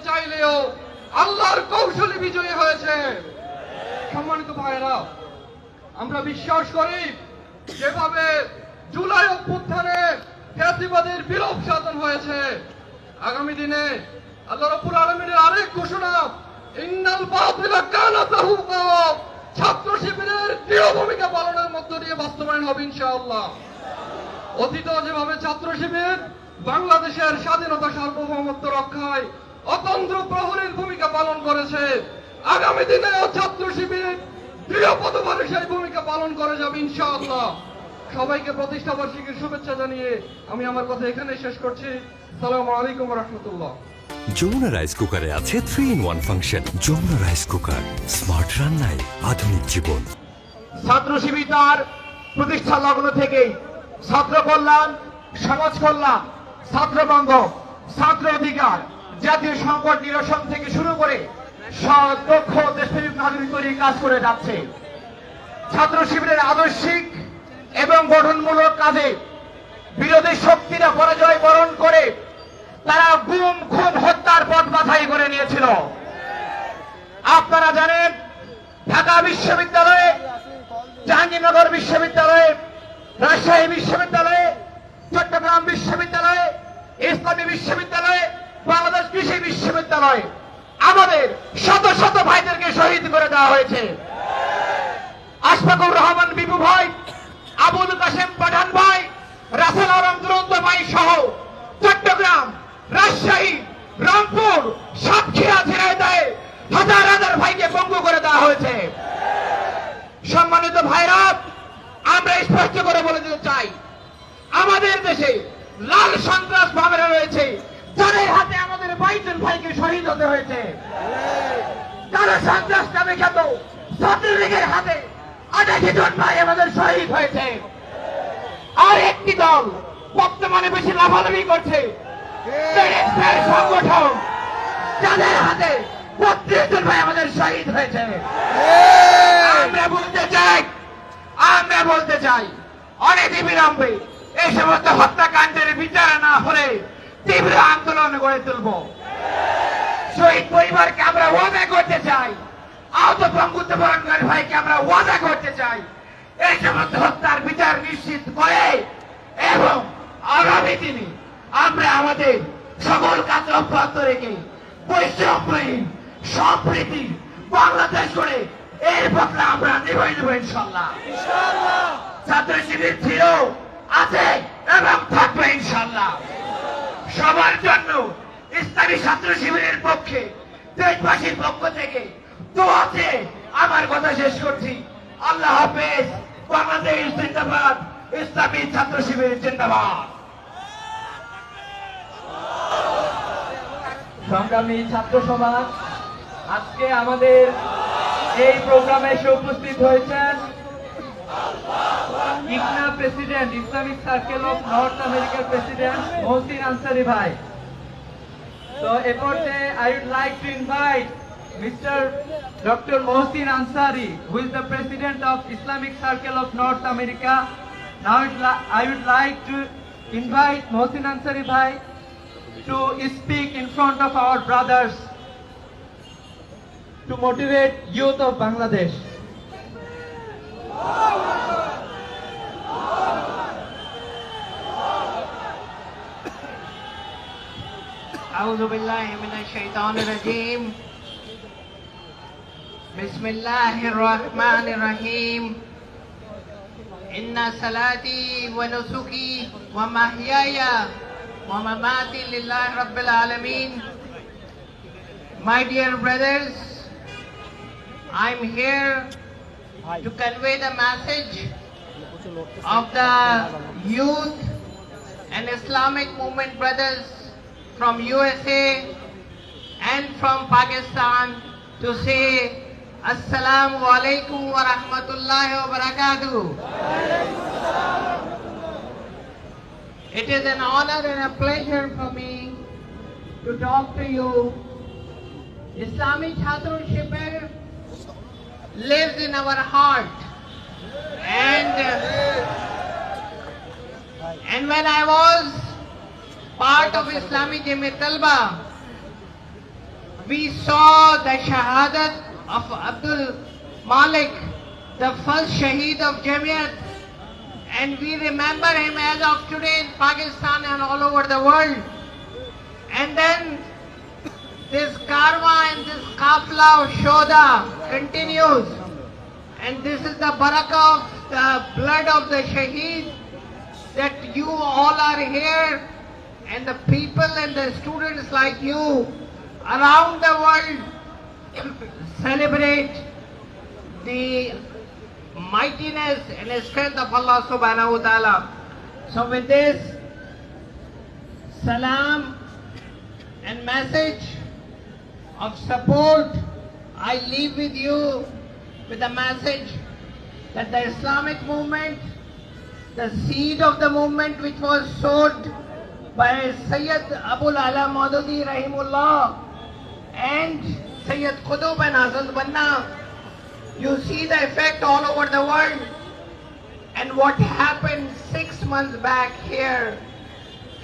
চাইলেও আল্লাহর কৌশলী বিজয়ী হয়েছে। সম্মানিত ভাইরা, আমরা বিশ্বাস করি যেভাবে জুলাই অভ্যুত্থানে ফ্যাসিবাদের বিলোপ সাধন হয়েছে, আগামী দিনে আল্লাহ রাব্বুল আলামিনের আরেক ঘোষণা, ইন্নাল বাতিলা কানা যাহুকা, ছাত্র শিবিরের দৃঢ় ভূমিকা পালনের মধ্য দিয়ে বাস্তবায়ন হবে ইনশাআল্লাহ। অতীত যেভাবে ছাত্র শিবির বাংলাদেশের স্বাধীনতা সার্বভৌমত্ব রক্ষায় অতন্ত্র প্রহরীর ভূমিকা পালন করেছে, আগামী দিনেও ছাত্র শিবির দৃঢ়পদভাবে সেই ভূমিকা পালন করে যাবে ইনশাআল্লাহ। সবাইকে প্রতিষ্ঠাবার্ষিকীর শুভেচ্ছা জানিয়ে আমি আমার কথা এখানে শেষ করছি। আসসালামু আলাইকুম ওয়া রাহমাতুল্লাহ। যমুনা রাইস কুকারে আছে 3-in-1 function. Jamuna rice cooker, smart রান্নায় আধুনিক জীবন। ছাত্র শিবির তার প্রতিষ্ঠা লগ্ন থেকেই ছাত্র কল্যাণ, সমাজ কল্যাণ, ছাত্র বান্ধব, ছাত্র অধিকার, জাতীয় সংকট নিরসন থেকে শুরু করে দক্ষ দেশপ্রেমিক নাগরিক তৈরির কাজ করে যাচ্ছে। ছাত্র শিবিরের আদর্শিক এবং গঠনমূলক কাজে বিরোধী শক্তিরা পরাজয় বরণ করে তারা গুম খুন হত্যার পথ বাছাই করে নিয়েছিল। আপনারা জানেন, ঢাকা বিশ্ববিদ্যালয়ে, জাহাঙ্গীরনগর বিশ্ববিদ্যালয়ে, রাজশাহী বিশ্ববিদ্যালয়ে, চট্টগ্রাম বিশ্ববিদ্যালয়ে, ইসলামী বিশ্ববিদ্যালয়ে, বাংলাদেশ কৃষি বিশ্ববিদ্যালয়ে আমাদের শত শত ভাইদেরকে শহীদ করে দেওয়া হয়েছে। আশফাকুর রহমান বিপু ভাই, আবুল কাশেম পাঠান ভাই, রাসেল আলম দুরন্ত ভাই সহ চট্টগ্রাম, রাজশাহী, রংপুর, সাতক্ষীরা, ঝিনাইদহে হাজার হাজার ভাইকে পঙ্গু করে দেওয়া হয়েছে। সম্মানিত ভাইরা, আমরা স্পষ্ট করে বলে দিতে চাই, আমাদের দেশে লাল সন্ত্রাস ভাবেরা রয়েছে, যাদের হাতে আমাদের 22 জন ভাইকে শহীদ হতে হয়েছে। কালো সন্ত্রাস নামে খ্যাত ছাত্রলীগের হাতে 28 জন ভাই আমাদের শহীদ হয়েছে। আর একটি দল বর্তমানে বেশি লাফালাফি করছে, সংগঠন, যাদের হাতে 32 জন ভাই আমাদের শহীদ হয়েছে। আমরা বলতে চাই অনেক বিলম্বে এই সমস্ত হত্যাকাণ্ডের বিচার না হলে তীব্র আন্দোলন গড়ে তুলব। শহীদ পরিবারকে আমরা ওয়াদা করতে চাই, আহত পঙ্গুত্ব বরণকারী ভাইকে আমরা ওয়াদা করতে চাই, এই সমস্ত হত্যার বিচার নিশ্চিত করে এবং আগামী দিনে আমরা আমাদের সকল কাজ অব্যাহত রেখে বৈষম্যহীন সম্প্রীতি বাংলাদেশ করে এর বদলে আমরা নিভাই নেব ইনশাআল্লাহ। ছাত্র শিবির ছিল, আছে এবং থাকবে ইনশাআল্লাহ। সবার জন্য ইসলামী ছাত্র শিবিরের পক্ষে, দেশবাসীর পক্ষ থেকে দোয়াতে আমার কথা শেষ করছি। আল্লাহ হাফেজ। বাংলাদেশ জিন্দাবাদ, ইসলামী ছাত্র শিবির জিন্দাবাদ। সংগ্রামী ছাত্র সমাজ, আজকে আমাদের এই প্রোগ্রামে এসে উপস্থিত হয়েছেন IQNA president, Islamic circle of north আমেরিকার প্রেসিডেন্ট মহসিন আনসারি ভাই। So a purpose, I would like to invite Mr. Dr. Mohsin Ansari, who is the President of Islamic Circle of North America. Now I would like to invite Mohsin Ansari Bhai to speak in front of our brothers to motivate youth of Bangladesh. أعوذ بالله من الشيطان الرجيم بسم الله الرحمن الرحيم إن صلاتي ونسكي ومحياي ومماتي لله رب العالمين. My dear brothers, I'm here to convey the message of the youth and Islamic movement brothers from USA and from Pakistan to say Assalamu alaikum wa rahmatullahi wa barakatuh. It is an honor and a pleasure for me to talk to you. Islamic Chhatr Shibir lives in our heart, and when I was part of Islamic Jamiat Talba, we saw the shahadat of Abdul Malik, the first shaheed of Jamiat, and we remember him as of today in Pakistan and all over the world. And then this karma and this kafla of Shoda continues. And this is the barakah of the blood of the shaheed, that you all are here, and the people and the students like you around the world celebrate the mightiness and the strength of Allah subhanahu wa ta'ala. So with this salam and message of support, I leave with you with the message that the Islamic movement, the seed of the movement which was sowed by Sayyid Abul Ala Maududi Rahimullah and Sayyid Qutb and Hasan Banna, you see the effect all over the world. And what happened 6 months back here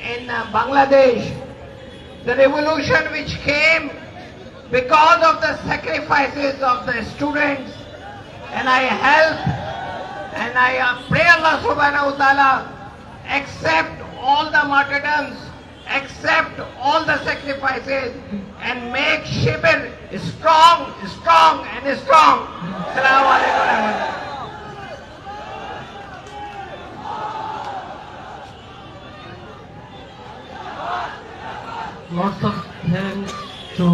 in Bangladesh, the revolution which came because of the sacrifices of the students, and I help and I pray Allah subhanahu wa ta'ala accept all the martyrdoms, accept all the sacrifices, and make Shibir strong, strong and strong. Assalamu alaikum wa rahmatullah. Lots of thanks to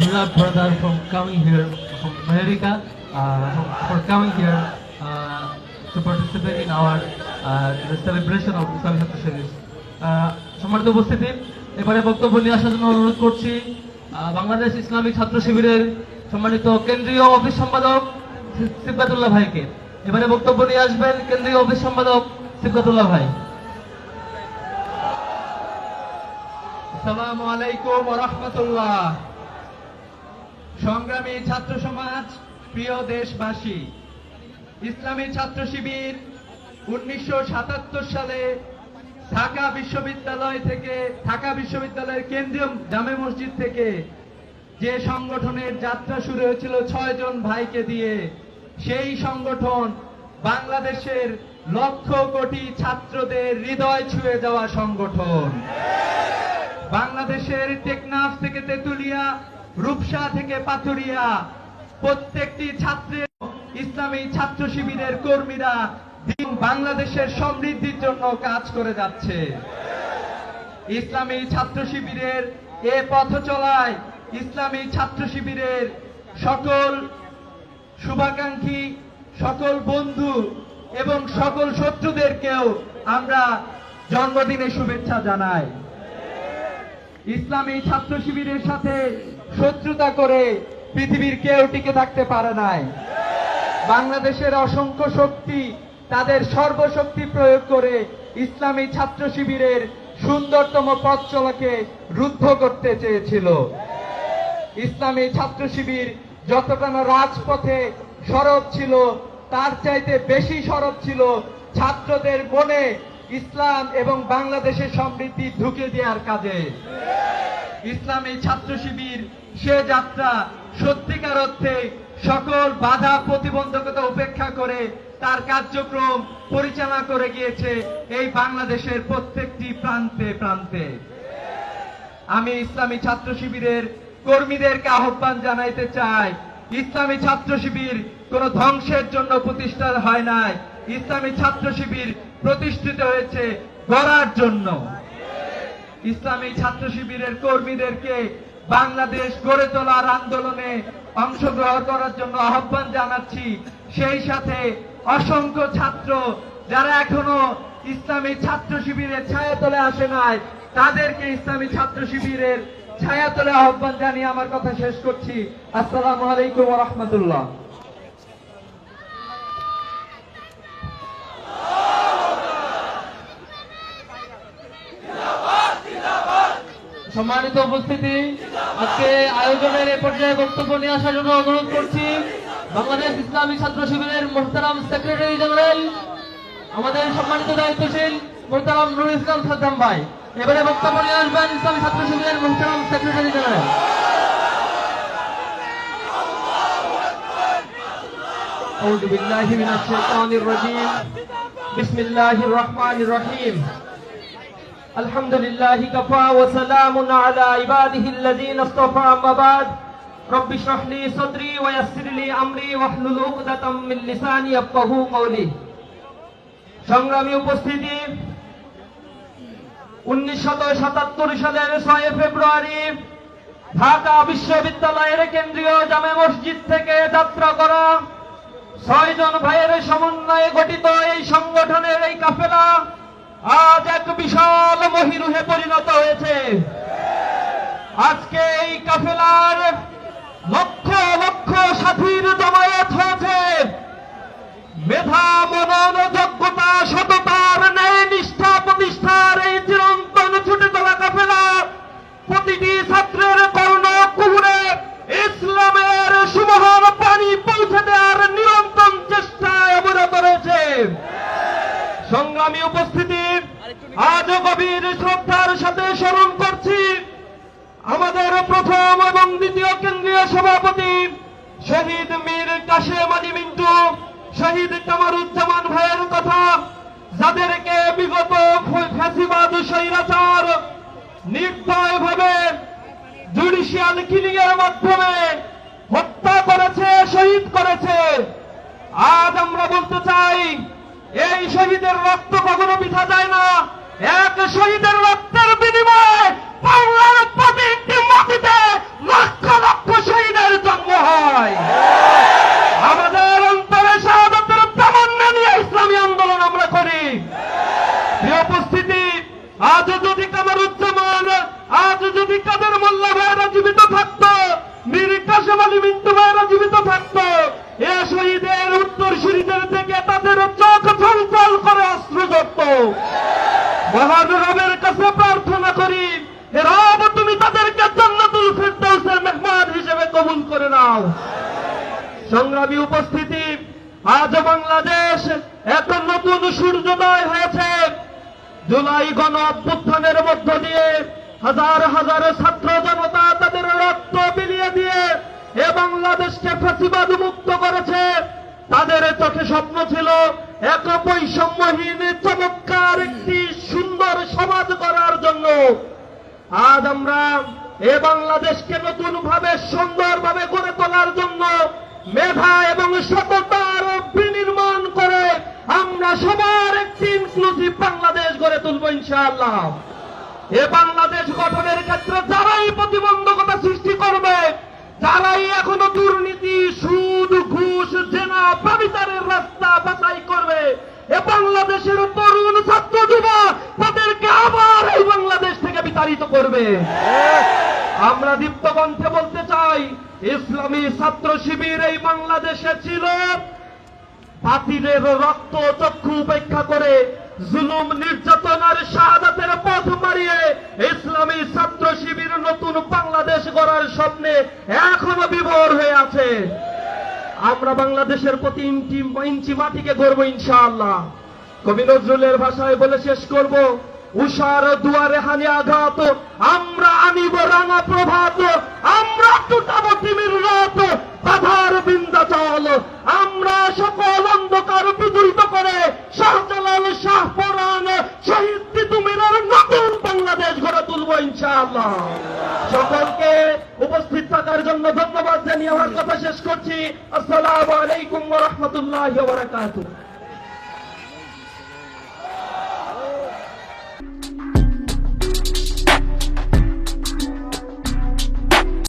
Mullah brother from coming here from America, for coming here to participate in our the celebration of Islamic Chhatra Shibir. সম্মানিত উপস্থিতি, এবারে বক্তব্য নিয়ে আসার জন্য অনুরোধ করছি Bangladesh Islamic ছাত্র শিবিরের সম্মানিত কেন্দ্রীয় অফিস সম্পাদক সিবগাতুল্লাহ ভাইকে। এবারে বক্তব্য নিয়ে আসবেন কেন্দ্রীয় অফিস সম্পাদক সিবগাতুল্লাহ ভাই। আসসালামু আলাইকুম ওয়া রাহমাতুল্লাহ। সংগ্রামী ছাত্র সমাজ, প্রিয় দেশবাসী, ইসলামী ছাত্র শিবির 1977 সালে ঢাকা বিশ্ববিদ্যালয়ের কেন্দ্রীয় জামে মসজিদ থেকে যে সংগঠনের যাত্রা শুরু হয়েছিল 6 জন ভাইকে দিয়ে, সেই সংগঠন বাংলাদেশের লক্ষ কোটি ছাত্রদের হৃদয় ছুঁয়ে যাওয়া সংগঠন। বাংলাদেশের টেকনাফ থেকে তেতুলিয়া, রূপসা থেকে পাথুরিয়া, প্রত্যেকটি ছাত্রের ইসলামী ছাত্র শিবিরের কর্মীরা বাংলাদেশের সমৃদ্ধির জন্য কাজ করে যাচ্ছে। ইসলামী ছাত্র শিবিরের এ পথ চলায় ইসলামী ছাত্র শিবিরের সকল শুভাকাঙ্ক্ষী, সকল বন্ধু এবং সকল শত্রুদেরকেও আমরা জন্মদিনে শুভেচ্ছা জানাই। ইসলামী ছাত্র শিবিরের সাথে শত্রুতা করে পৃথিবীর কেউ টিকে থাকতে পারে নাই। বাংলাদেশের অসংখ্য শক্তি তাদের সর্বশক্তি প্রয়োগ করে ইসলামী ছাত্র শিবিরের সুন্দরতম পথ চলাকে রুদ্ধ করতে চেয়েছিল। ইসলামী ছাত্র শিবির যতটা না রাজপথে সরব ছিল, তার চাইতে বেশি সরব ছিল ছাত্রদের মনে ইসলাম এবং বাংলাদেশের সমৃদ্ধি ঢুকে দেওয়ার কাজে। ইসলামী ছাত্র শিবির সে যাত্রা সত্যিকার অর্থে সকল বাধা প্রতিবন্ধকতা উপেক্ষা করে তার কার্যক্রম পরিচালনা করে গিয়েছে এই বাংলাদেশের প্রত্যেকটি প্রান্তে প্রান্তে। আমি ইসলামী ছাত্র শিবিরের কর্মীদেরকে আহ্বান জানাইতে চাই, ইসলামী ছাত্র শিবির কোনো ধ্বংসের জন্য প্রতিষ্ঠা হয় নাই। ইসলামী ছাত্র শিবির প্রতিষ্ঠিত হয়েছে গড়ার জন্য। ইসলামী ছাত্র শিবিরের কর্মীদেরকে বাংলাদেশ গড়ে তোলার আন্দোলনে অংশগ্রহণ করার জন্য আহ্বান জানাচ্ছি। সেই সাথে অসংখ্য ছাত্র যারা এখনো ইসলামী ছাত্র শিবিরের ছায়াতলে আসে নাই, তাদেরকে ইসলামী ছাত্র শিবিরের ছায়াতলে আহ্বান জানিয়ে আমার কথা শেষ করছি। আসসালামু আলাইকুম ওয়া রাহমাতুল্লাহ। সম্মানিত উপস্থিতি, আজকে আয়োজনের এ পর্যায়ে বক্তব্য নিয়ে আসার জন্য অনুরোধ করছি বাংলাদেশ ইসলামী ছাত্র শিবিরের মোহতারাম সেক্রেটারি জেনারেল, আমাদের সম্মানিত দায়িত্বশীল মোহতারাম নুরুল ইসলাম সাদ্দাম ভাই। এবারে বক্তব্য নিয়ে আসবেন ইসলামী ছাত্র শিবিরের মোহতারাম সেক্রেটারি জেনারেল। أعوذ بالله من الشيطان الرجيم بسم الله الرحمن الرحيم الحمد لله كفى وسلام على عباده الذين اصطفى أما بعد رب اشرح لي صدري ويسر لي أمري واحلل عقدة من لساني يفقهوا قولي সংগ্রামী উপস্থিতি 1977 সালের 6 ফেব্রুয়ারি ঢাকা বিশ্ববিদ্যালয়ের কেন্দ্রীয় জামে মসজিদ থেকে যাত্রা করা 6 জন ভাইয়ের সমন্বয়ে গঠিত এই সংগঠনের এই কাফেলা আজ এক বিশাল মহিরুহে পরিণত হয়েছে। আজকে এই কাফেলার লক্ষ লক্ষ সাথীর জমায়েত হয়েছে। মেধা, মনন, যোগ্যতা, সততার, ন্যায় নিষ্ঠা প্রতিষ্ঠার এই চিরন্তন ছুটে চলা কাফেলা প্রতিটি ছাত্রের কর্ণ কুহুরে ইসলামের সুমহান পানি পৌঁছে দেওয়ার নিরন্তর চেষ্টায় অবরত রয়েছে। সংগ্রামী উপস্থিতি, আজ গভীর শ্রদ্ধার সাথে স্মরণ করছি আমাদের প্রথম এবং দ্বিতীয় কেন্দ্রীয় সভাপতি শহীদ মীর কাশেম আলী মিন্টু, শহীদ কামারুজ্জামান ভাইয়ের কথা, যাদেরকে বিগত ফ্যাসিবাদ স্বৈরাচার নির্দয়ভাবে জুডিশিয়াল কিলিং এর মাধ্যমে হত্যা করেছে, শহীদ করেছে। আজ আমরা বলতে চাই, এই শহীদের রক্ত কখনো বৃথা যায় না। এক শহীদের রক্তের বিনিময়ে বাংলার প্রতিটি মাটিতে লক্ষ লক্ষ শহীদের জন্ম হয়। আমাদের অন্তরে শাহাদাতের তামান্না নিয়ে ইসলামী আন্দোলন আমরা করি। প্রিয় উপস্থিতি, আজ যদি কামারুজ্জামান, আজ যদি কাদের মোল্লা ভাইয়েরা জীবিত থাকতো, মীর কাশেম আলী মিন্টু ভাইয়েরা জীবিত থাকতো, এ শহীদের উত্তরসূরিদের থেকে তাদের চোখ চঞ্চল করে অস্ত্র ধরত। মহান রবের কাছে প্রার্থনা করি, হে রব, তুমি তাদেরকে জান্নাতুল ফিরদাউসের মেহমান হিসেবে কবুল করে নাও। সংগ্রামী উপস্থিতি, আজ বাংলাদেশ এক নতুন সূর্যোদয় হয়েছে। জুলাই গণ অভ্যুত্থানের মধ্য দিয়ে হাজার হাজার ছাত্র জনতা তাদের রক্ত বিলিয়ে দিয়ে এ বাংলাদেশকে ফ্যাসিবাদ মুক্ত করেছে। তাদের চোখে স্বপ্ন ছিল এক বৈষম্যহীন চমৎকার একটি সুন্দর সমাজ করার জন্য। আজ আমরা এ বাংলাদেশকে নতুন ভাবে সুন্দরভাবে গড়ে তোলার জন্য মেধা এবং সততার বিনির্মাণ করে আমরা সবার একটি ইনক্লুসিভ বাংলাদেশ গড়ে তুলব ইনশাআল্লাহ। এ বাংলাদেশ গঠনের ক্ষেত্রে যারাই প্রতিবন্ধকতা সৃষ্টি করবে, যারাই এখনো দুর্নীতি, সুদ, ঘুষ, জেনা, ব্যভিচারের রাস্তা বাছাই করবে, এ বাংলাদেশের তরুণ ছাত্র যুবা তাদেরকে আবার এই বাংলাদেশ থেকে বিতাড়িত করবে। আমরা দীপ্ত কণ্ঠে বলতে চাই, ইসলামী ছাত্র শিবির এই বাংলাদেশে ছিল বাতিলের রক্ত চক্ষু উপেক্ষা করে জুলুম, নির্যাতন আর শাহাদাতের পথ মারিয়ে ইসলামী ছাত্র শিবির নতুন বাংলাদেশ গড়ার স্বপ্নে এখনো বিভোর হয়ে আছে। আমরা বাংলাদেশের প্রতি ইঞ্চি মাটিকে গড়ব ইনশাআল্লাহ। কবি নজরুলের ভাষায় বলে শেষ করব, উষার দুয়ারে হানি আঘাত, আমরা আনিব রাঙা প্রভাত, আমরা টুটাবো তিমির রাত, বাধার বিন্ধ্যাচল, আমরা সকল অন্ধকার বিদূরিত করে শাহজালাল, শাহপরান, শহীদ তিতুমিরের নতুন বাংলাদেশ গড়ে তুলব ইনশাআল্লাহ। সকলকে উপস্থিত থাকার জন্য ধন্যবাদ জানিয়ে আমার কথা শেষ করছি। আসসালামু আলাইকুম ওয়া রাহমাতুল্লাহি ওয়া বারাকাতুহু।